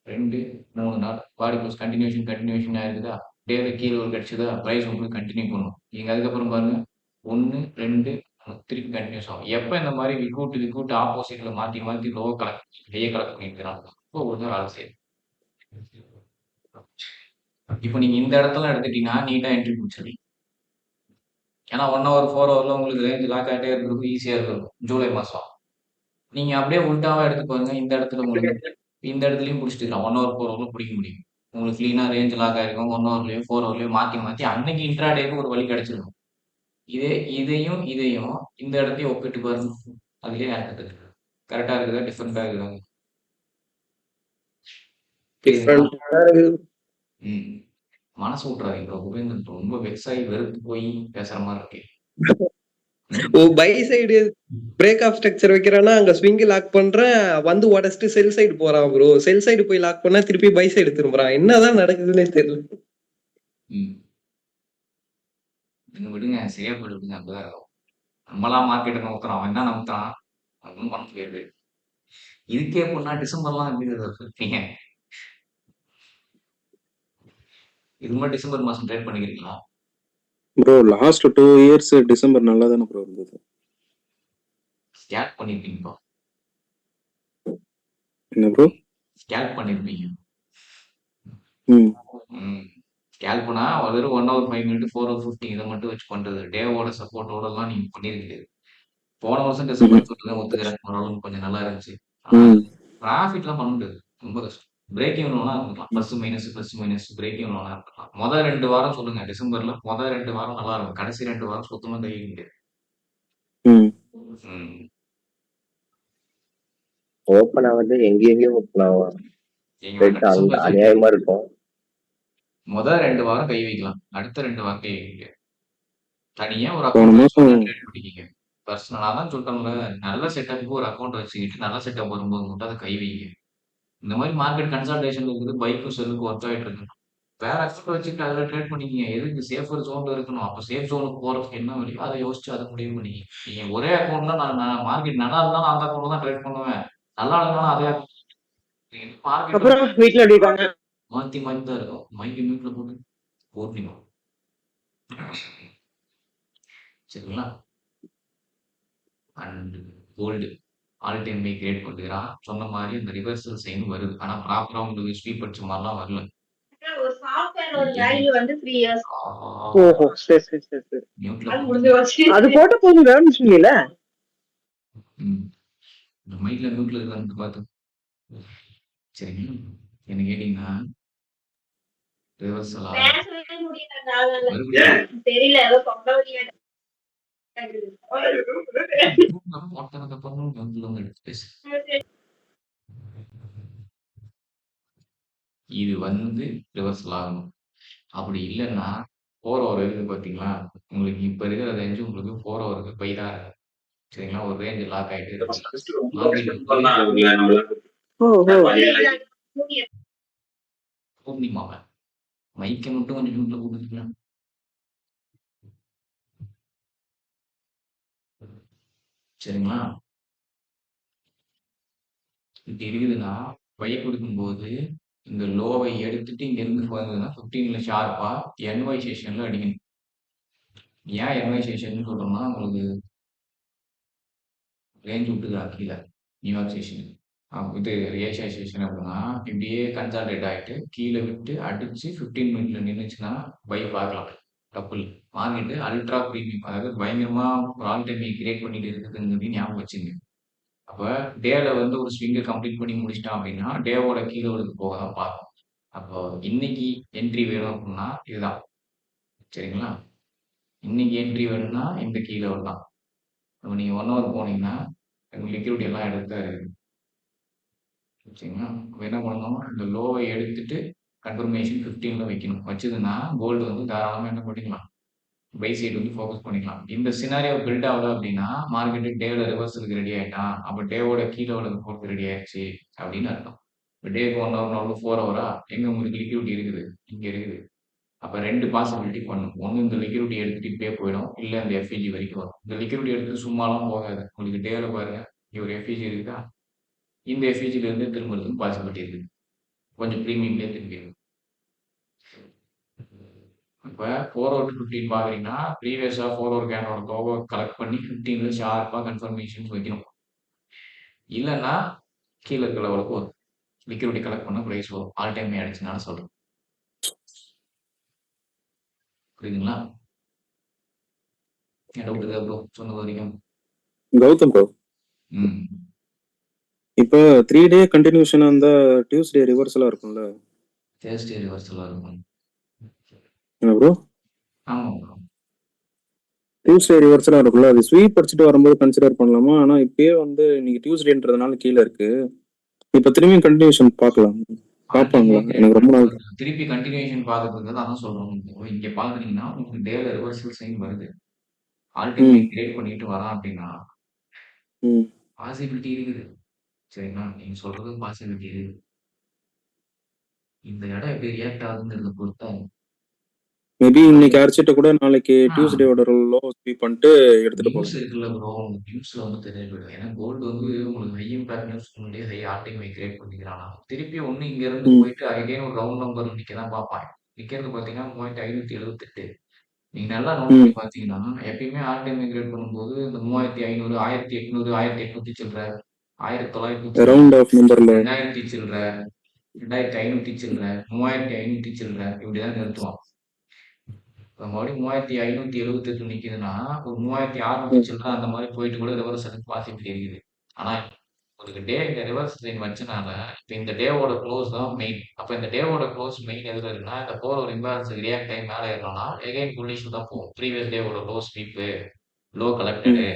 2, 3 நாள் பாடி க்ளோஸ் கண்டினியூஷன் ஆயிருக்குதா, டேல கீழே ஒரு கிடைச்சதா, பிரைஸ் உங்களுக்கு கண்டினியூ பண்ணும். நீங்க அதுக்கப்புறம் பாருங்க 1, 2 திருப்பி கண்டினியூஸ் ஆகும். எப்ப இந்த மாதிரி விக்கூட்டு ஆப்போசிட்ல மாத்தி மாத்தி லோ கலெக்ட் ஹையை கலெக்ட் பண்ணிக்கிறாங்க இப்போ ஒரு வேலை செய்யும். இப்போ நீங்க இந்த இடத்துல எடுத்துட்டீங்கன்னா நீட்டா என்ட்ரி பிடிச்சிருக்கீங்க. ஏன்னா 1 ஹவர் 4 ஹவர்ல உங்களுக்கு ரேஞ்ச் லாக் ஆகிட்டே இருக்கிறதுக்கு ஈஸியா இருக்கும். ஜூலை மாசம் நீங்க அப்படியே உல்டாவா எடுத்து பாருங்க. இந்த இடத்துல உங்களுக்கு இந்த இடத்துலயும் பிடிச்சிட்டுக்கலாம். 1 ஹவர் 4 ஹவர்ல பிடிக்க முடியும். உங்களுக்கு கிளீனா ரேஞ்ச் லாக் ஆயிருக்கும். 1 ஹவர்லயோ 4 ஹவர்லயோ மாத்தி மாத்தி அன்னைக்கு இன்ட்ராடேக்கு ஒரு வழி கிடைச்சிருக்கும். இதையும் இந்த இடத்தையும் ஒப்பிட்டு பாருங்க. அதுலயே எனக்கு கரெக்டா இருக்குதா டிஃபரெண்டா இருக்குதா? டிஃப்ரெண்டா இருக்குது. மனசு விட்டுறாதீங்க ப்ரோ. ரொம்ப வெக்ஸ் ஆகி வெறுத்து போய் பேசுற மாதிரி இருக்கு. ஓ buy side break of structure வைக்கிறானா அங்க ஸ்விங் லாக் பண்றேன் வந்து உடச்சிட்டு செல் சைடு போறான் ப்ரோ. செல் சைடு போய் லாக் பண்ணா திருப்பி பை சைடு திரும்புறான். என்னதான் நடக்குதுன்னே தெரியல. விடுங்க சரியா போயிடுங்க. அப்பதான் நம்மளா மார்க்கெட்டை நோக்குறோம். அவன் என்ன நோக்குறான் அப்படின்னு பண்ண முடியாது. இதுக்கே போனா டிசம்பர்லாம் இருப்பீங்க. இது மாதிரி டிசம்பர் மாசம் ட்ரேட் பண்ணிக்கிறீங்களா ப்ரோ? லாஸ்ட் 2 இயர்ஸ் டிசம்பர் நல்லா தானே ப்ரோ இருந்தது. ஸ்கேல்ப் பண்ணிருப்பீங்க. என்ன ப்ரோ? ஸ்கேல்ப் பண்ணிருப்பீங்க. ம் ஸ்கேல்ப்னா வெறும் 1 hour 5 minutes 4 hour 50 இதை மட்டும் வச்சு பண்றது. டேவோட சப்போர்ட்டோட எல்லாம் நீங்க பண்ணிருக்கீங்க. போன வருஷம் டிசம்பர் சொல்லுங்க ஒத்துக்கிறேன். ஓரளவுக்கு கொஞ்சம் நல்லா இருந்துச்சு. ப்ராஃபிட்லாம் பண்ண முடியாது. ரொம்ப கஷ்டம். பிரேக் ஈவன் லோனா இருக்கலாம். ப்ளஸ் மைனஸ் பிரேக் ஈவன் லோனா இருக்கலாம். முதல் 2 வாரம் சொல்லுங்க. டிசம்பர்ல முதல் 2 வாரம் நல்லா இருக்கும். கடைசி 2 வாரம் சுத்தமா கைய முடியாது. ஓப்பன் ஆகுது எங்கேயும் ஓப்பன் ஆகும். அநியாயமா இருக்கும். முதல் 2 வாரம் கை வைக்கலாம். அடுத்த 2 வாரம் கை வைக்க தனியா ஒரு அக்கௌண்ட் ட்ரேட் பண்ணிக்கங்க. பர்சனலா தான் சொல்றேன்ல, நல்ல செட்டப்புக்கு ஒரு அக்கௌண்ட் வச்சுக்கிட்டு நல்ல செட்டப் வரும்போது மட்டும் அதை கை வைங்க. இந்த மாதிரி மார்க்கெட் கன்சல்டேஷன் இருக்குது. பைக்கும் செல்லுக்கு ஒர்க் ஆயிட்டு இருக்கு. வேற அக்கௌண்ட் வச்சுட்டு அதில் ட்ரேட் பண்ணிக்கிங்க. எதுக்கு சேஃபர் ஜோன்ல இருக்கணும். அப்போ சேஃப் ஜோனுக்கு போறதுக்கு என்ன வழியோ அதை யோசிச்சு அதை முடிவு பண்ணிக்கிங்க. நீங்க ஒரே அக்கௌண்ட்ல நான் மார்க்கெட் நல்லா இருந்தாலும் அந்த அக்கௌண்ட்ல தான் ட்ரேட் பண்ணுவேன். நல்லா இல்லைனாலும் அதே மார்க்கெட் அப்புறம் வீட்டுல எப்படி இருக்காங்க? மாத்தி மாத்தி தான் இருக்கும். மைக்கு மியூட்ல போட்டு போட்டுங்க. சரிங்களா? And called all time by create பண்ணுறான். சொன்ன மாதிரி அந்த ரிவர்சல் சைன் வருது. ஆனா ப்ராப்பரா உங்களுக்கு ஸ்வீப் அடிச்ச மாதிரிலாம் வரல. ஒரு சாஃப்ட்வேரோட வேல்யூ வந்து 3 இயர்ஸ். ஆஹா. ஓஹோ, சரி சரி சரி சரி. மியூட்ல அது முடிஞ்சு போச்சு. அது போட்ட போது வேணும்னு சொன்னீங்கல்ல. இந்த மைக்ல மியூட்ல இருக்கான்னு பார்த்து. சரிங்களா? என்ன கேட்டீங்கன்னா ரிவர்சல் ஆகும். பேசவே முடியல. மறுபடியும் தெரியல, ஏதோ தொண்டை வலியா இருக்கு. ஒருத்தனத்தை பண்ணணும் மியூட்ல வந்து எடுத்து பேசு. இது வந்து ரிவர்சல் ஆகணும். அப்படி இல்லைன்னா 4 ஹவர் இருக்குது பார்த்தீங்களா? உங்களுக்கு இப்போ இருக்கிற ரேஞ்சு உங்களுக்கு 4 ஹவருக்கு பை தான் இருக்கு. சரிங்களா? ஒரு ரேஞ்சு லாக் ஆகிட்டு இருக்கு. பூர்ணிமாவை மைக்கை மட்டும் கொஞ்சம் மியூட்ல கொடுத்துக்கலாம். சரிங்களா? இப்படி இருக்குதுன்னா பை கொடுக்கும்போது இந்த லோவை எடுத்துட்டு இங்க இருந்து போனதுன்னா 15ல ஷார்ப்பா NY செஷன்ல அடிக்கணும். ஏன் NY செஷன் சொல்றோம்னா உங்களுக்கு ரேஞ்ச் விட்டுதா கீழே நியூயார்க் செஷன் இது ஏஷியா செஷன் அப்படின்னா இப்படியே கன்சால்டேட் ஆகிட்டு கீழே விட்டு அடிச்சு 15 மினிட்ல நின்றுச்சுன்னா பை பார்க்கலாம். தப்பு இல்லை. வாங்கிட்டு அல்ட்ரா ப்ரீமியம் அதாவது பயங்கரமா ஒரு ஆல் டைம் கிரியேட் பண்ணிட்டு இருக்குதுங்கிறது ஞாபகம் வச்சுங்க. அப்போ டேல வந்து ஒரு ஸ்விங்கை கம்ப்ளீட் பண்ணி முடிச்சிட்டான் அப்படின்னா டேவோட கீழே போக தான் பார்க்கும். அப்போ இன்னைக்கு என்ட்ரி வேணும் அப்படின்னா இதுதான். சரிங்களா? இன்னைக்கு என்ட்ரி வேணும்னா இந்த கீழே தான். இப்போ நீங்கள் 1 ஹவர் போனீங்கன்னா லிக்விட் எல்லாம் எடுத்து சரிங்களா? இப்போ என்ன பண்ணணும், இந்த லோவை எடுத்துட்டு கன்ஃபர்மேஷன் 15ல வைக்கணும். வச்சதுன்னா கோல்டு வந்து தாராளமாக என்ன பண்ணிக்கலாம், பை சைடு வந்து ஃபோக்கஸ் பண்ணிக்கலாம். இந்த சினாரியோ பில்ட் ஆகல அப்படின்னா மார்க்கெட்டு டேவில் ரிவர்சலுக்கு ரெடி ஆகிட்டான். அப்போ டேவோட கீழே போகிறது ரெடி ஆயிடுச்சு அப்படின்னு அர்த்தம். இப்போ டேக்கு 1 ஹவர் 4 ஹவரா எங்கே உங்களுக்கு லிக்விடிட்டி இருக்குது, இங்கே இருக்குது. அப்போ 2 பாசிபிலிட்டி பண்ணும். ஒன்று இந்த லிக்விடிட்டி எடுத்துட்டு இப்படியே போயிடும், இல்லை இந்த எஃப்இஜி வரைக்கும் வரும். இந்த லிக்விடிட்டி எடுத்து சும்மாலாம் போகாது. உங்களுக்கு டேவில் பாருங்க, இங்கே ஒரு எஃப்இஜி இருக்குதா, இந்த எஃப்இஜிலேருந்து திரும்புறதுக்கு பாசிபிலிட்டி இருக்குது. கொஞ்சம் ப்ரீமியம்லேயே திரும்பிடும். இப்போ 4 ஹவர் டு 15 பார்க்குறீங்கன்னா ப்ரீவியஸாக 4 ஹவர் கேனோட லோவை கலெக்ட் பண்ணி 15ல ஷார்ப்பாக கன்ஃபர்மேஷன்ஸ் வைக்கணும். இல்லைன்னா கீழே இருக்கிற லெவலுக்கு வரும். லிக்விடிட்டி கலெக்ட் பண்ண ப்ரைஸ் வரும். ஆல் டைம் ஆயிடுச்சுனால சொல்கிறேன். புரியுதுங்களா? டவுட் இருக்கா ப்ரோ சொன்னது வரைக்கும்? கௌதம் ப்ரோ, ம் இப்போ 3 டே கண்டினியூஷன் அந்த டியூஸ்டே ரிவர்சலா இருக்கும்ல தேர்ஸ்டே ரிவர்சலாக இருக்கும். என்ன ப்ரோ? ஆமாம் ப்ரோ. டியூஸ்டே ரிவர்சலா இருக்கும்ல, அது ஸ்வீப் அடிச்சுட்டு வரும்போது கன்சிடர் பண்ணலாமா? ஆனா இப்பயே வந்து நீங்க டியூஸ்டேன்றதுனால கீழே இருக்கு. இப்போ திரும்பியும் கண்டினியூஷன் பார்க்கலாம், பார்ப்பாங்களா? எனக்கு ரொம்ப நாள் திருப்பி கண்டினியூஷன் பார்க்கறதுக்கு தான் சொல்றோம். இங்க பாக்குறீங்கன்னா உங்களுக்கு டேல ரிவர்சல் சைன் வருது. ஆல்டர்னேட் கிரியேட் பண்ணிட்டு வரான் அப்படின்னா பாசிபிலிட்டி இருக்குது. சரிங்களா? நீங்க சொல்றது பாசிபிலிட்டி இருக்குது. இந்த இடம் எப்படி ரியாக்ட் ஆகுதுங்கிறத பொறுத்தா மேபி இன்னைக்கு அரைச்சிட்டு கூட நாளைக்கு டியூஸ்டேவோட லோ ஸ்வீப் பண்ணிட்டு எடுத்துட்டு நியூஸ் போகலாம். இருக்குல்ல ப்ரோ, நியூஸ்ல வந்து தெரிய போயிடும். ஏன்னா கோல்டு வந்து உங்களுக்கு ஹை இம்பாக்ட் நியூஸ் முன்னாடியே ஹை ஆர்டிங் கிரியேட் பண்ணிக்கிறானா திருப்பி ஒண்ணு இங்க இருந்து போயிட்டு அகைன் ஒரு ரவுண்ட் நம்பர் நிக்க தான் பார்ப்பாங்க. நிக்கிறது பாத்தீங்கன்னா 3578. நீங்க நல்லா நோட் பண்ணி பாத்தீங்கன்னா எப்பயுமே ஆர்டிஎம் கிரியேட் பண்ணும்போது இந்த 3500 1800 1800 சில்லற 1900 ரவுண்ட் ஆஃப் நம்பர்ல 2000 சில்லற 2500 சில்லற 3500 சில்லற இப்படிதான் நிறுத்துவான். மறுபடியும் 3578 நிக்குதுன்னா ஒரு 3600 சில்லற அந்த மாதிரி போயிட்டு கூட ரிவர்ஸ் பாசிபிலிட்டி இருக்குது. ஆனா உங்களுக்கு டே இந்த ரிவர்ஸ் லைன் வச்சனால இப்போ இந்த டேவோட க்ளோஸ் தான் மெயின். அப்போ இந்த டேவோட க்ளோஸ் மெயின் எதுல இருக்குன்னா இந்த போற ஒரு இம்பேலன்ஸ் ரியாக்ட் டைம் மேலே இருக்கணும்னா எகைன் புல்லிஷ் தான் போகும். ப்ரீவியஸ் டேவோட லோ ஸ்வீப்பு லோ கலெக்டடு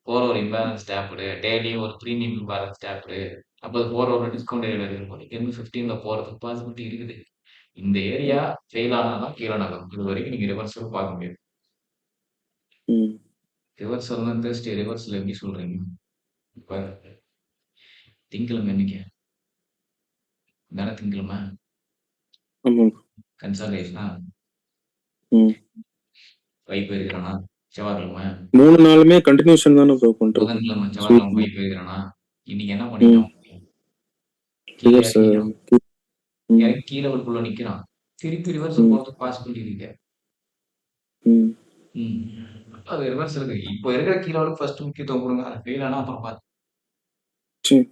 போற ஒரு இம்பேலன்ஸ் டேப்டு டேலியும் ஒரு ப்ரீமியம் இம்பேலன்ஸ் டேப்டு. அப்போ போற ஒரு டிஸ்கவுண்ட் ஏரியா இருக்கும். இருந்து 15ல போறதுக்கு பாசிபிலிட்டி இருக்குது. இந்த ஏரியா ஃபெயில் ஆனாதான் கீழே நகரும். இது வரைக்கும் நீங்க ரிவர்சல் பார்க்க முடியாது. ரிவர்சல் தான் தேர்ஸ்டே ரிவர்சல் எப்படி சொல்றீங்க? இப்போ திங்கிழமை என்னைக்கு தானே? திங்கிழமை கன்சல்டேஷனா ம். வைப்பு இருக்கிறானா செவ்வாய்க்கிழமை 3 நாளுமே கண்டினியூஷன் தானே ப்ரோ பண்றது. புதன்கிழமை ஸ்வீப் செவ்வாய்க்கிழமை வைப்பு இருக்கிறானா இன்னைக்கு என்ன பண்ணிட்டான் கீழே ரிவர்ஸ் இறங்கிட்டான் ம் இறங்கி கீழே ஒரு நிக்கிறான் திருப்பி ரிவர்ஸ் ம் போறதுக்கு பாசிபிலிட்டி இருக்கு ம் ம். அது ரிவர்ஸ் இருக்கு இப்போ இருக்கிற கீழே ஃபர்ஸ்ட் முக்கியத்துவம் கொடுங்க அது ஃபெயில் ஆனா அப்புறம் பார்த்து சரி.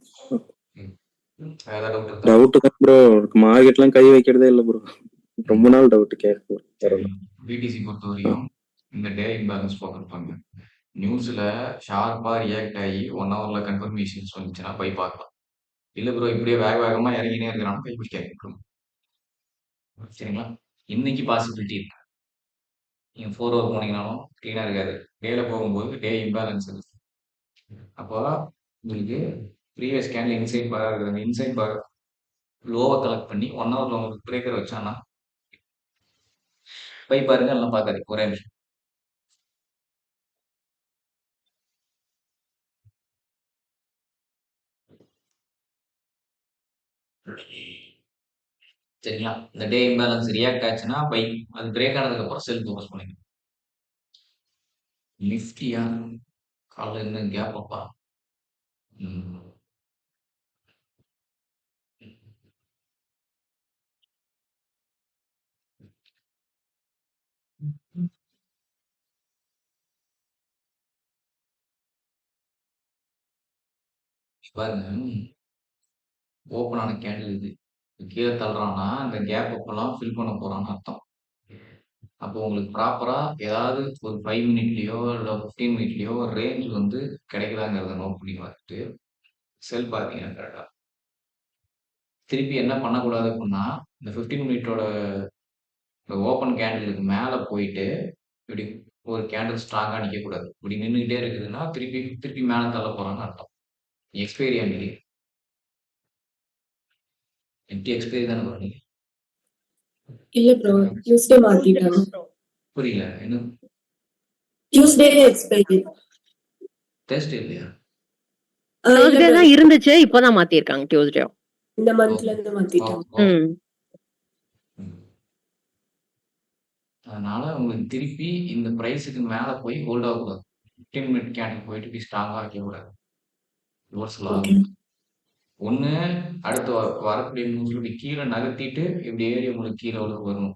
வேற ஏதாவது டவுட் இருக்கா டவுட் தான் ப்ரோ. மார்க்கெட்லாம் கை வைக்கிறதே இல்ல ப்ரோ. ரொம்ப நாள் டவுட் கேட்க. பிடிசி பொறுத்த வரையும் இந்த டே இம்பேலன்ஸ் பார்த்துருப்பாங்க நியூஸ்ல ஷார்ப்பா ரியாக்ட் ஆகி 1 ஹவர்ல கன்ஃபர்மேஷன்ஸ் வந்துச்சுன்னா போய் பார்க்கலாம் இல்ல ப்ரோ இப்படியே வேகமா இறங்கினே இருக்கிறாங்க கை பிடிக்க சரிங்களா இன்னைக்கு பாசிபிலிட்டி இருக்கு நீங்க 4 ஹவர் போனீங்கனாலும் கிளீனா இருக்காது டேல போகும்போது டே இம்பேலன்ஸ் இருக்கு அப்போ உங்களுக்கு ப்ரீவியஸ் கேன்ல இன்சைட் பார் இருக்குது அந்த இன்சைட் பார் லோவை கலெக்ட் பண்ணி 1 ஹவர்ல உங்களுக்கு பிரேக்கர் வச்சானா போய் பாருங்க எல்லாம் பார்க்காது ஒரே நிமிஷம் சரிங்களா இந்த டே இம்பேலன்ஸ் ரியாக்ட் ஆச்சுன்னா பை அது பிரேக் ஆனதுக்கு அப்புறம் செல் ஃபோக்கஸ் பண்ணிக்கணும் நிஃப்டியா காலைல இருந்து கேப் அப்பா பாருங்க ஓப்பன் ஆன கேண்டில் இது கீழே தள்ளுறான்னா அந்த கேப் அப்பெல்லாம் ஃபில் பண்ண போறான்னு அர்த்தம் அப்போ உங்களுக்கு ப்ராப்பரா ஏதாவது ஒரு 5 மினிட்லயோ இல்லை 15 மினிட்லயோ ரேஞ்ச் வந்து கிடைக்குதாங்கிறத நோட் பண்ணி பார்த்துட்டு செல் பார்த்தீங்கன்னா கரெக்டா திருப்பி என்ன பண்ணக்கூடாது அப்படின்னா இந்த 15 மினிட்டோட ஓப்பன் கேண்டிலுக்கு மேலே போயிட்டு இப்படி ஒரு கேண்டில் ஸ்ட்ராங்காக நிற்கக்கூடாது இப்படி நின்றுக்கிட்டே இருக்குதுன்னா திருப்பி திருப்பி மேலே தள்ள போறான்னு அர்த்தம் எக்ஸ்பைரி அன்னைக்கு எம்டி எக்ஸ்பைரி தானே பண்ணீங்க இல்ல ப்ரோ டியூஸ்டே மாத்திட்டாங்க. புரியல என்ன டியூஸ்டே எக்ஸ்பைரி. டெஸ்ட் இல்லையா தேர்ஸ்டே தான் இருந்துச்சு இப்பதான் மாத்திருக்காங்க டியூஸ்டே. இந்த மந்த்ல இருந்து மாத்திட்டாங்க. அதனால உங்களுக்கு திருப்பி இந்த பிரைஸுக்கு மேல போய் ஹோல்ட் ஆகக்கூடாது 15 மினிட் கேண்டில் போயிட்டு போய் ஸ்ட்ராங்காக வைக்கக்கூடாது ரிவர்சல் ஆகும் ஒன்று அடுத்து வரக்கூடிய நியூஸ்ல இப்படி கீழே நகர்த்திட்டு இப்படி ஏறி உங்களுக்கு கீழே வரணும்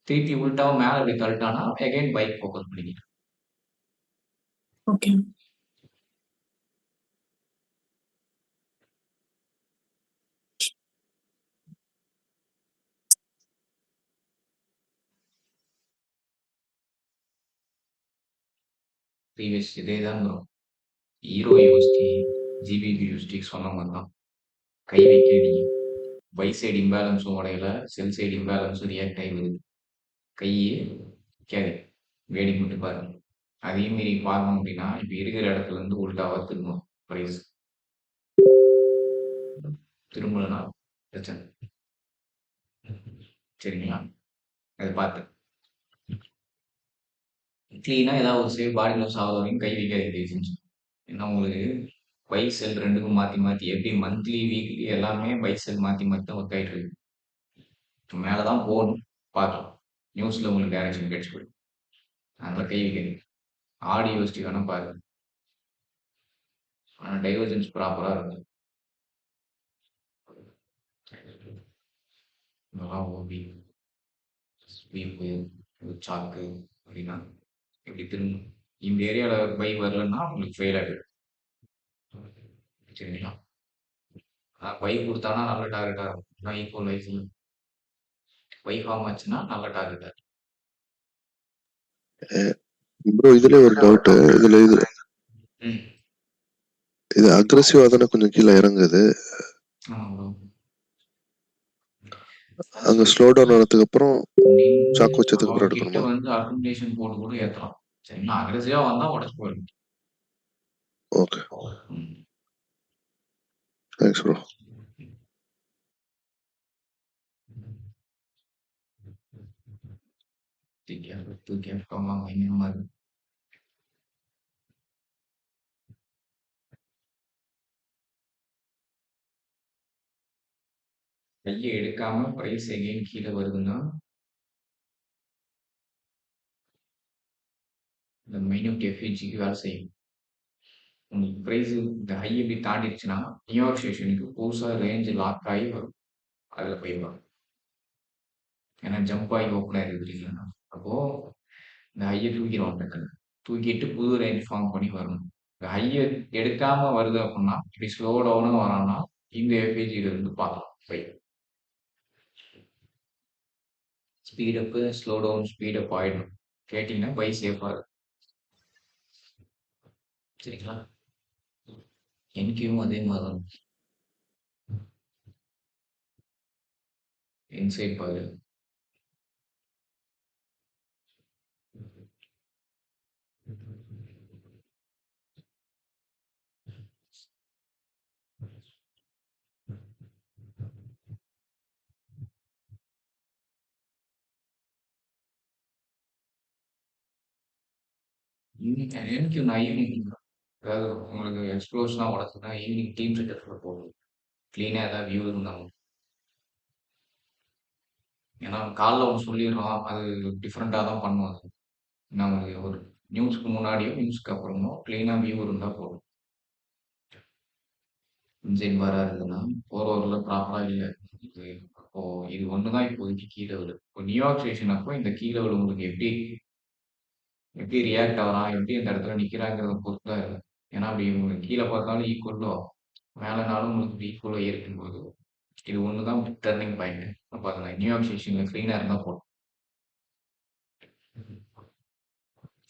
திருப்பி உள்டாவும் மேலே இப்படி தள்ளிட்டானா அகைன் பைக் ஃபோக்கஸ் பண்ணிக்கலாம் ஓகே ப்ரீவியஸ் இதே தான் வரும் ஹீரோ யூஎஸ்டி ஜிபிபி யூஎஸ்டி சொன்ன மாதிரி தான் கை வைக்க பை சைடு இம்பேலன்ஸும் உடையல செல் சைடு இம்பேலன்ஸும் ரியாக்ட் ஆகி வருது கையே கேது வேடி மட்டும் பாருங்க அதே மாரி பார்க்கணும் அப்படின்னா இப்போ இருக்கிற இடத்துல இருந்து உள்டாவா திரும்பணும் ப்ரைஸ் திரும்பலனா பிரச்சனை சரிங்களா அதை பார்த்து கிளீனாக ஏதாவது ஒரு சேவ் பாடி லாஸ் ஆகாத வரைக்கும் கை வைக்காதீங்க செஞ்சு ஏன்னா உங்களுக்கு பை செல் ரெண்டுக்கும் மாற்றி மாற்றி எப்படி மந்த்லி வீக்லி எல்லாமே பை செல் மாற்றி மாற்றி தான் ஒர்க் ஆகிட்டு இருக்கு மேலே தான் போகணும் பார்க்கலாம் நியூஸில் உங்களுக்கு டைரக்ஷன் கிடைச்சி போயிடும் அதனால் கை வைக்கிறீங்க ஆடி யோசிச்சு வேணால் பாருங்க ஆனால் டைவர்ஜன்ஸ் ப்ராப்பராக இருக்கும் இதெல்லாம் ஓபி ஸ்வீப்பு சாக்கு அப்படின்னா இப்படி திரும்ப இந்த ஏரியாவில் பை வரலன்னா உங்களுக்கு ஃபெயில் ஆகிடும் சரிங்களா பை கொடுத்தானா நல்ல டார்கெட்டாக இருக்கும் ஈக்குவல் லைஃப் பை ஃபார்ம் ஆச்சுன்னா நல்ல டார்கெட்டாக இருக்கும் ப்ரோ இதுல ஒரு டவுட் இது அக்ரெசிவா தானே கொஞ்சம் கீழே இறங்குது அங்க ஸ்லோ டவுன் ஆனதுக்கு அப்புறம் சாக்கு வச்சதுக்கு அப்புறம் எடுக்கணுமா வந்து அக்குமுலேஷன் போட்டு கூட ஏத்தலாம் சரிங்களா அக்ரெசிவா வந்தா உடச்சு போயிடும் ஓகே தேங்க்ஸ் ப்ரோ கையை எடுக்காம பிரைஸ் எகைன் கீழே வருதுன்னா இந்த மைன்யூட் எஃப்இஜிக்கு வேலை செய்யும். உங்களுக்கு ப்ரைஸ் இந்த ஹை இப்படி தாண்டிடுச்சுன்னா நியூயார்க் ஸ்டேஷனுக்கு புதுசா ரேஞ்ச் லாக் ஆகி வரும். அதுல போய் வரும். ஏன்னா ஜம்ப் ஆகி ஓப்பன் ஆயிருக்குது இல்லைங்களா? அப்போ இந்த ஹையை தூக்கிடுவாங்க டக்குன்னு. தூக்கிட்டு புது ரேஞ்ச் ஃபார்ம் பண்ணி வரணும். இந்த ஹையை எடுக்காம வருது அப்படின்னா இப்படி ஸ்லோ டவுனா வரான்னா இந்த எஃப்இஜில இருந்து பார்க்கலாம் bye. Speed up slow down speed up ஆயிடும். கேட்டீங்கன்னா பை சேஃபா இருக்கும். சரிங்களா? என்கியும் அதே மாதிரி தான். இன்சைட் பாரு. எனக்கு நான் ஈவினிங் அதாவது உங்களுக்கு எக்ஸ்ப்ளோர்ஸ்லாம் உடச்சுன்னா ஈவினிங் டீம் செட்டப்ல போகணும். க்ளீனாக ஏதாவது வியூ இருந்தாலும். ஏன்னா காலைல ஒன்று சொல்லிடுறோம் அது டிஃப்ரெண்ட்டாக தான் பண்ணுவாங்க. நம்ம ஒரு நியூஸ்க்கு முன்னாடியோ நியூஸ்க்கு அப்புறமோ க்ளீனாக வியூ இருந்தால் போதும். இன்சைட் பாரா இருக்குன்னா ஓவரில் ப்ராப்பராக இல்லை. இது அப்போ இது ஒன்று தான் இப்போதைக்கு கீழே விழு. இப்போ நியூயார்க் ஸ்டேஷன் அப்போ இந்த கீழே விழு உங்களுக்கு எப்படி எப்படி ரியாக்ட் ஆகிறான் எப்படி இந்த இடத்துல நிற்கிறாங்கிறத பொறுத்து தான் இருக்கு. ஏன்னா அப்படி உங்களுக்கு கீழே பார்த்தாலும் ஈக்குவலோ மேலேனாலும் உங்களுக்கு ஈக்குவலோ இருக்கும்போது இது ஒன்று தான் டர்னிங் பாயிண்ட். அப்போ அதை நியூயார்க் ஸ்டேஷனில் க்ளீனாக இருந்தால் போதும்.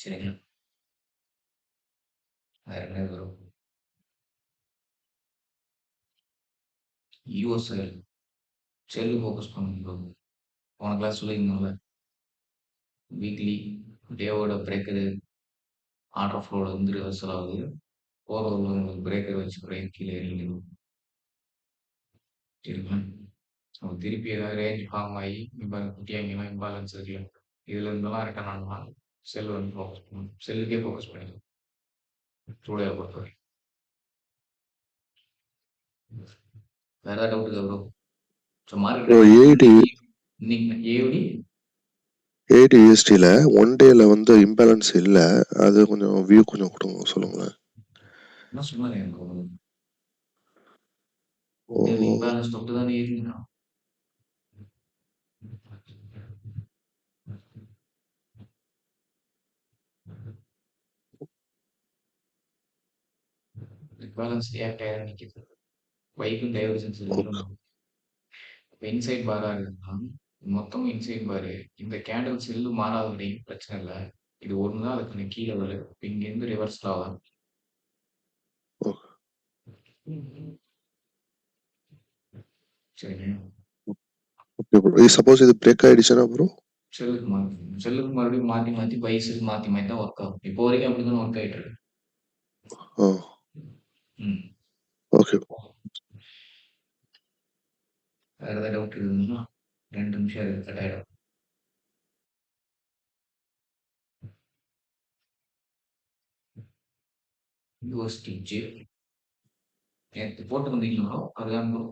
சரிங்களா? வேற என்ன வரும்? யூஎஸ் செல்லு ஃபோக்கஸ் பண்ணும்போது போன கிளாஸ் சொல்லியிருந்தோம்ல வீக்லி டேவோட பிரேக்கரு ஆர்டர் ஃப்ளோவில் வந்து ரிவர்சல் ஆகுது. போகிற உங்களுக்கு பிரேக்கர் வச்சு பிரேக் கீழே இறங்கிடும். சரிங்களா? அவங்க திருப்பி ஏதாவது ரேஞ்ச் ஃபார்ம் ஆகி குட்டியாங்கலாம் இம்பாலன்ஸ் இருக்குல்ல இதுல இருந்தெல்லாம் ரிட்டர்ன் ஆனலாம் செல் வந்து ஃபோக்கஸ் பண்ணணும். செல்லுக்கே ஃபோக்கஸ் பண்ணிடும் டூடே பொறுத்தவரை. வேற ஏதாவது டவுட் இருக்கா ப்ரோ? ஸோ ப்ரோ மார்க்கெட் இன்னைக்கு ஏடி ஏடிஎஸ்டில ஒன் டேல வந்து இம்பேலன்ஸ் இல்ல. அது கொஞ்சம் வியூ கொஞ்சம் கொடுங்க சொல்லுங்களேன். என்ன சொன்னாங்க எனக்கு ஓ இம்பேலன்ஸ் தொட்டு தானே ஏறினா பேலன்ஸ் ரியாக்ட் ஆகிட நிற்கிது. பைக்கும் டைவர்ஜன்ஸ் ஓகே இப்போ இன்சைட் பாரா இருக்குன்னா மொத்தம் இன்சைட் பாரு இந்த கேண்டில் செல்லு மாறாத வரையும் பிரச்சனை இல்லை. இது ஒன்று தான் அதுக்கு கீழே வரும். இப்போ இங்கேருந்து ரிவர்ஸ் ஆகும். ஓகே சரிங்க. Okay bro. சப்போஸ் இது பிரேக் ஆயிடுச்சுன்னா ப்ரோ செல்லுக்கு மறுபடியும் மாற்றி மாற்றி பைஸுக்கு மாற்றி மாற்றி தான் ஒர்க் ஆகும். இப்போ வரைக்கும் அப்படி தான் ஒர்க் ஆகிட்டு இருக்கு. ஆ ம் ஓகே வேற ஏதாவது டவுட் இருக்குதுன்னா 2 நிமிஷம் இருக்கு கட் ஆகிடும். யூஎஸ்டிஜே நேற்று போட்டு வந்தீங்களோ அதுதான் ப்ரோ.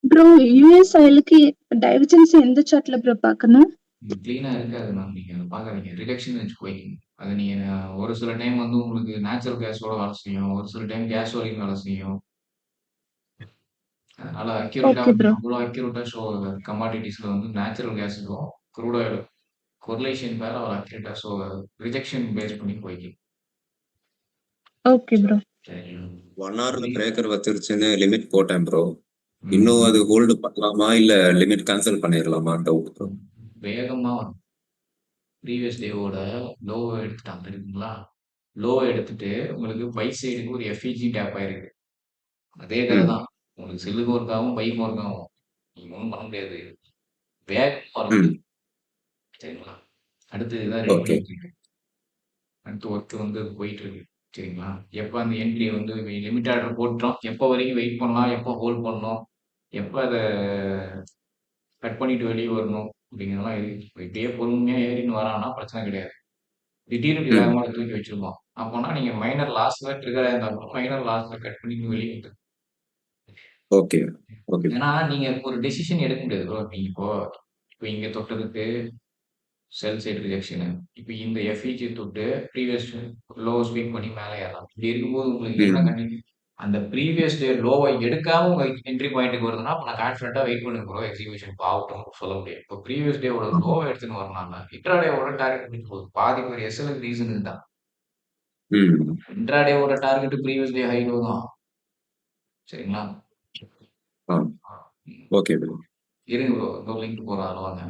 ப்ரோ யூஎஸ் ஆயிலுக்கு டைவர்ஜென்ஸ் எந்த சார்ட்ல ப்ரோ பார்க்கணும்? க்ளீனாக இருக்காது மேம். நீங்கள் பார்க்காதீங்க ரிடக்ஷன் வச்சு போய்க்கிங்க. அது நீங்கள் ஒரு சில டைம் வந்து உங்களுக்கு நேச்சுரல் கேஸோட வேலை செய்யும். ஒரு சில டைம் கேஸோலின் வேலை செய்யும். அதனால ஓகே ப்ரோ. அவ்வளோ அக்யூரேட்டாக ஷோ கமாடிட்டிஸில் வந்து நேச்சுரல் கேஸுக்கும் க்ரூட் ஆயில் கொரிலேஷன் பேர் அவர் அக்யூரேட்டாக ஷோ ரிஜெக்ஷன் பேஸ் பண்ணி போய்க்கிங்க. Okay bro. சரிங்களா? 1 ஹவர்ல பிரேக்கர் வச்சிருச்சுன்னு லிமிட் போட்டேன் ப்ரோ. இன்னும் அது ஹோல்டு பண்ணலாமா இல்ல லிமிட் கேன்சல் பண்ணிடலாமா டவுட் ப்ரோ. வேகமாக ப்ரீவியஸ் டேவோட லோவை எடுத்துட்டாங்க இருக்குங்களா? லோவை எடுத்துட்டு உங்களுக்கு பை சைடுக்கு ஒரு எஃப்இஜி டேப் ஆயிருக்கு. அதே கதை தான் உங்களுக்கு செல்லுக்கு ஒர்க் ஆகும் பைக் ஒர்க் ஆகும். நீங்கள் ஒன்றும் பண்ண முடியாது. வேகமாக இருக்கும். சரிங்களா? அடுத்து இதான் ரெடி ஓகே பண்ணிட்டு இருக்கு. அடுத்து ஒர்க் வந்து அது போயிட்டு இருக்கு. சரிங்களா? எப்போ அந்த என்ட்ரி வந்து லிமிட் ஆர்டர் போட்டோம் எப்போ வரைக்கும் வெயிட் பண்ணலாம் எப்போ ஹோல்ட் பண்ணணும் எப்போ அதை கட் பண்ணிட்டு வெளியே வரணும் அப்படிங்கிறதெல்லாம் இருக்கு. இப்படியே பொறுமையாக ஏறின்னு வரான்னா பிரச்சனை கிடையாது. திடீர்னு இப்படி வேகமாக தூக்கி வச்சிருக்கோம் அப்போனா நீங்கள் மைனர் லாஸ்ட்ல ட்ரிகர் ஆயிருந்தாலும் மைனர் லாஸ்ட்ல கட் பண்ணிட்டு வெளியே வந்து. ஓகே ஓகே ஏன்னா நீங்க ஒரு டெசிஷன் எடுக்க முடியாது ப்ரோ. நீங்க இப்போ இப்போ இங்க தொட்டதுக்கு செல் சைடு ரிஜெக்ஷனு. இப்ப இந்த எஃப்இஜி தொட்டு ப்ரீவியஸ் லோ ஸ்வீப் பண்ணி மேல ஏறலாம். இப்படி இருக்கும்போது உங்களுக்கு என்ன அந்த ப்ரீவியஸ் டே லோவ எடுக்காம உங்க என்ட்ரி பாயிண்ட்க்கு வருதுன்னா, அப்ப நான் கான்ஃபிடென்ட்டா வெயிட் பண்ணுங்க ப்ரோ. எக்ஸிகியூஷன் ஆகட்டும் சொல்ல முடியாது. இப்போ ப்ரீவியஸ் டேவோட லோவ எடுத்துன்னு வரணும்னா, இன்ட்ராடேவோட டார்கெட் முடிஞ்சு போகுது. பாதி பேர் எஸ்எல்க்கு ரீசன் இதுதான். இன்ட்ராடேவோட டார்கெட் ப்ரீவியஸ் டே ஹை தான். சரிங்களா? Okay bro. இருங்க ப்ரோ. லிங்க் போறோம். வாங்க.